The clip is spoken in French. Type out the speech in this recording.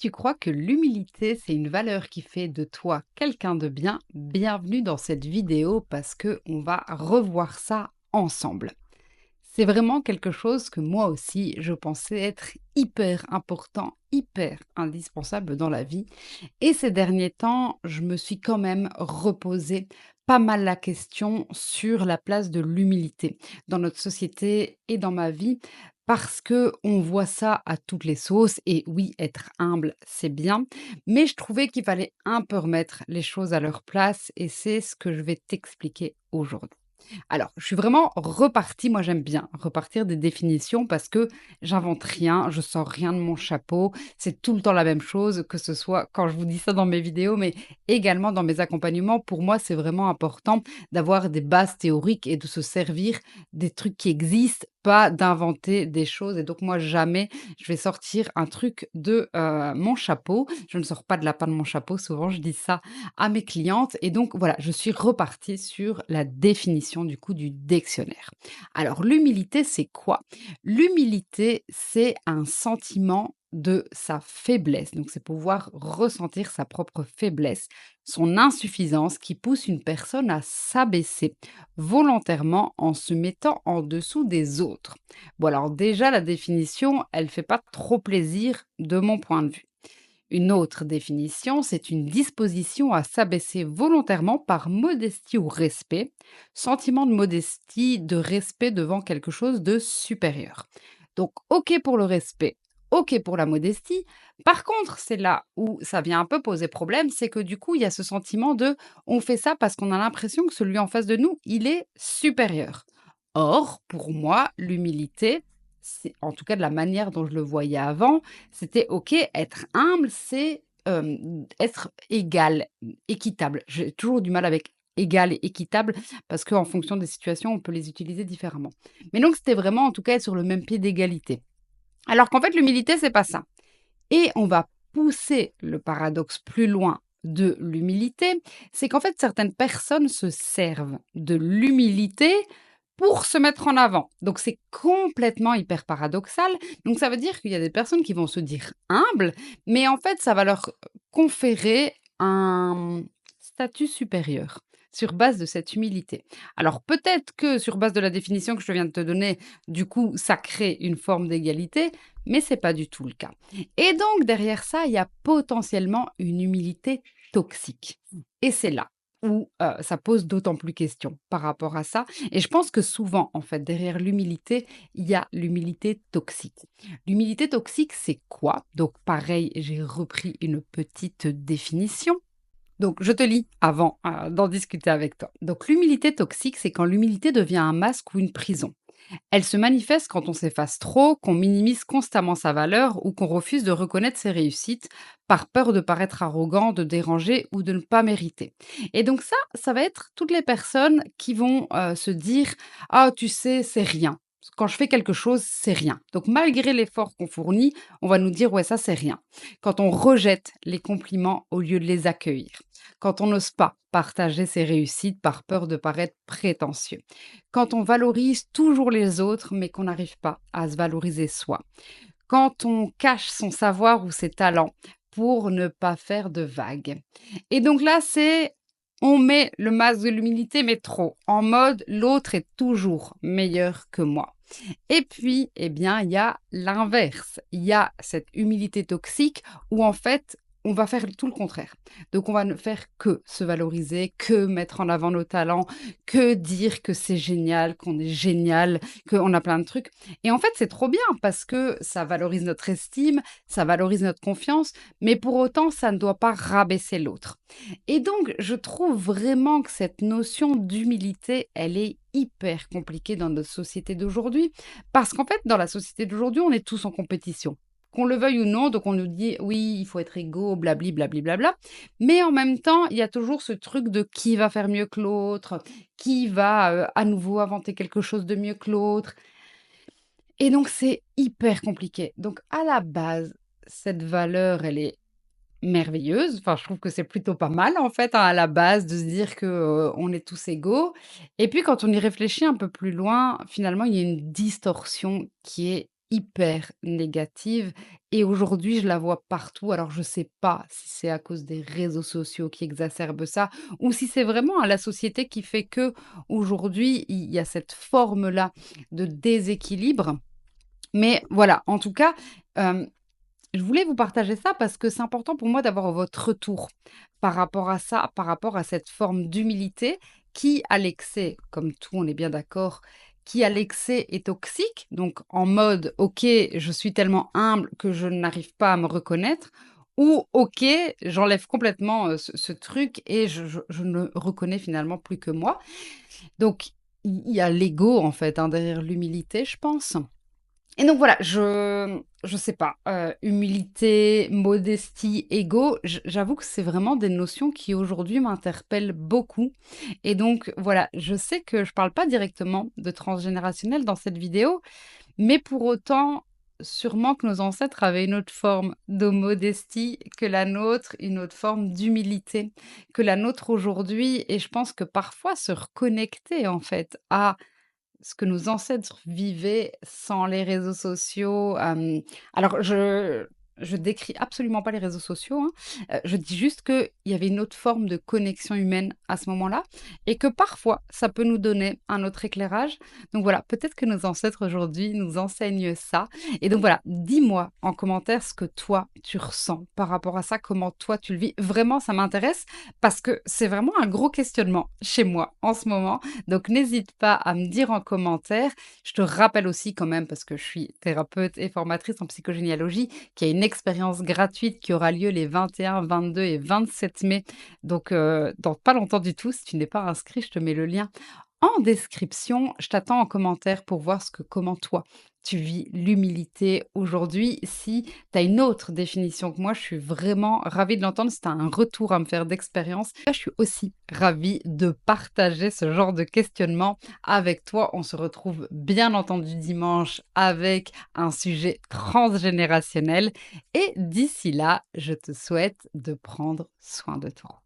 tu crois que l'humilité, c'est une valeur qui fait de toi quelqu'un de bien, bienvenue dans cette vidéo parce que on va revoir ça ensemble. C'est vraiment quelque chose que moi aussi, je pensais être hyper important, hyper indispensable dans la vie. Et ces derniers temps, je me suis quand même reposé pas mal la question sur la place de l'humilité dans notre société et dans ma vie. Parce que on voit ça à toutes les sauces et oui, être humble, c'est bien, mais je trouvais qu'il fallait un peu remettre les choses à leur place et c'est ce que je vais t'expliquer aujourd'hui. Alors, je suis vraiment repartie, moi j'aime bien repartir des définitions parce que j'invente rien, je sors rien de mon chapeau, c'est tout le temps la même chose, que ce soit quand je vous dis ça dans mes vidéos, mais également dans mes accompagnements. Pour moi, c'est vraiment important d'avoir des bases théoriques et de se servir des trucs qui existent, pas d'inventer des choses. Et donc moi, jamais je vais sortir un truc de mon chapeau. Je ne sors pas de lapin de mon chapeau, souvent je dis ça à mes clientes et donc voilà, je suis repartie sur la définition du coup du dictionnaire. Alors l'humilité, c'est quoi? L'humilité, c'est un sentiment de sa faiblesse. Donc c'est pouvoir ressentir sa propre faiblesse, son insuffisance qui pousse une personne à s'abaisser volontairement en se mettant en dessous des autres. Bon alors déjà la définition, elle fait pas trop plaisir de mon point de vue. Une autre définition, c'est une disposition à s'abaisser volontairement par modestie ou respect, sentiment de modestie, de respect devant quelque chose de supérieur. Donc, OK pour le respect, OK pour la modestie. Par contre, c'est là où ça vient un peu poser problème, c'est que du coup, il y a ce sentiment de on fait ça parce qu'on a l'impression que celui en face de nous, il est supérieur. Or, pour moi, l'humilité, c'est en tout cas de la manière dont je le voyais avant, c'était OK, être humble, c'est, être égal, équitable. J'ai toujours du mal avec égal et équitable parce qu'en fonction des situations, on peut les utiliser différemment. Mais donc c'était vraiment en tout cas être sur le même pied d'égalité. Alors qu'en fait l'humilité, c'est pas ça et on va pousser le paradoxe plus loin de l'humilité, c'est qu'en fait certaines personnes se servent de l'humilité pour se mettre en avant. Donc c'est complètement hyper paradoxal. Donc ça veut dire qu'il y a des personnes qui vont se dire humbles, mais en fait ça va leur conférer un statut supérieur sur base de cette humilité. Alors peut-être que sur base de la définition que je viens de te donner, du coup ça crée une forme d'égalité, mais c'est pas du tout le cas. Et donc derrière ça, il y a potentiellement une humilité toxique. Et c'est là où ça pose d'autant plus question par rapport à ça. Et je pense que souvent, en fait, derrière l'humilité, il y a l'humilité toxique. L'humilité toxique, c'est quoi? Donc pareil, j'ai repris une petite définition. Donc je te lis avant d'en discuter avec toi. Donc l'humilité toxique, c'est quand l'humilité devient un masque ou une prison. Elle se manifeste quand on s'efface trop, qu'on minimise constamment sa valeur ou qu'on refuse de reconnaître ses réussites par peur de paraître arrogant, de déranger ou de ne pas mériter. Et donc ça va être toutes les personnes qui vont se dire: «Ah tu sais, c'est rien. Quand je fais quelque chose, c'est rien». Donc malgré l'effort qu'on fournit, on va nous dire: «Ouais, ça c'est rien». Quand on rejette les compliments au lieu de les accueillir. Quand on n'ose pas partager ses réussites par peur de paraître prétentieux. Quand on valorise toujours les autres, mais qu'on n'arrive pas à se valoriser soi. Quand on cache son savoir ou ses talents pour ne pas faire de vagues. Et donc là, c'est on met le masque de l'humilité, mais trop, en mode l'autre est toujours meilleur que moi. Et puis, eh bien, il y a l'inverse. Il y a cette humilité toxique où en fait, on va faire tout le contraire. Donc, on va ne faire que se valoriser, que mettre en avant nos talents, que dire que c'est génial, qu'on est génial, qu'on a plein de trucs. Et en fait, c'est trop bien parce que ça valorise notre estime, ça valorise notre confiance, mais pour autant, ça ne doit pas rabaisser l'autre. Et donc, je trouve vraiment que cette notion d'humilité, elle est hyper compliquée dans notre société d'aujourd'hui. Parce qu'en fait, dans la société d'aujourd'hui, on est tous en compétition. Qu'on le veuille ou non, donc on nous dit oui, il faut être égaux, blabli, blabli, blabla. Mais en même temps, il y a toujours ce truc de qui va faire mieux que l'autre, qui va à nouveau inventer quelque chose de mieux que l'autre. Et donc, c'est hyper compliqué. Donc, à la base, cette valeur, elle est merveilleuse. Enfin, je trouve que c'est plutôt pas mal, en fait, hein, à la base, de se dire que, on est tous égaux et puis quand on y réfléchit un peu plus loin, finalement, il y a une distorsion qui est hyper négative et aujourd'hui, je la vois partout. Alors je sais pas si c'est à cause des réseaux sociaux qui exacerbent ça ou si c'est vraiment, la société qui fait que aujourd'hui il y a cette forme-là de déséquilibre. Mais voilà, en tout cas, hem, je voulais vous partager ça parce que c'est important pour moi d'avoir votre retour par rapport à ça, par rapport à cette forme d'humilité qui, à l'excès, comme tout, on est bien d'accord, qui à l'excès est toxique. Donc en mode, OK, je suis tellement humble que je n'arrive pas à me reconnaître. Ou OK, j'enlève complètement ce truc et je ne reconnais finalement plus que moi. Donc il y a l'ego en fait hein, derrière l'humilité, je pense. Et donc voilà, je sais pas, humilité, modestie, ego, j'avoue que c'est vraiment des notions qui aujourd'hui m'interpellent beaucoup et donc voilà, je sais que je parle pas directement de transgénérationnel dans cette vidéo, mais pour autant, sûrement que nos ancêtres avaient une autre forme de modestie que la nôtre, une autre forme d'humilité que la nôtre aujourd'hui et je pense que parfois se reconnecter en fait à ce que nos ancêtres vivaient sans les réseaux sociaux, alors je décris absolument pas les réseaux sociaux, hein, je dis juste qu'il y avait une autre forme de connexion humaine à ce moment-là et que parfois ça peut nous donner un autre éclairage. Donc voilà, peut-être que nos ancêtres aujourd'hui nous enseignent ça et donc voilà, dis-moi en commentaire ce que toi tu ressens par rapport à ça, comment toi tu le vis. Vraiment ça m'intéresse parce que c'est vraiment un gros questionnement chez moi en ce moment donc n'hésite pas à me dire en commentaire. Je te rappelle aussi quand même, parce que je suis thérapeute et formatrice en psychogénéalogie, qu'il y a une expérience gratuite qui aura lieu les 21, 22 et 27 mai. Donc dans pas longtemps du tout, si tu n'es pas inscrit, je te mets le lien en description. Je t'attends en commentaire pour voir comment toi tu vis l'humilité aujourd'hui. Si tu as une autre définition que moi, je suis vraiment ravie de l'entendre. Si tu as un retour à me faire d'expérience, je suis aussi ravie de partager ce genre de questionnement avec toi. On se retrouve bien entendu dimanche avec un sujet transgénérationnel. Et d'ici là, je te souhaite de prendre soin de toi.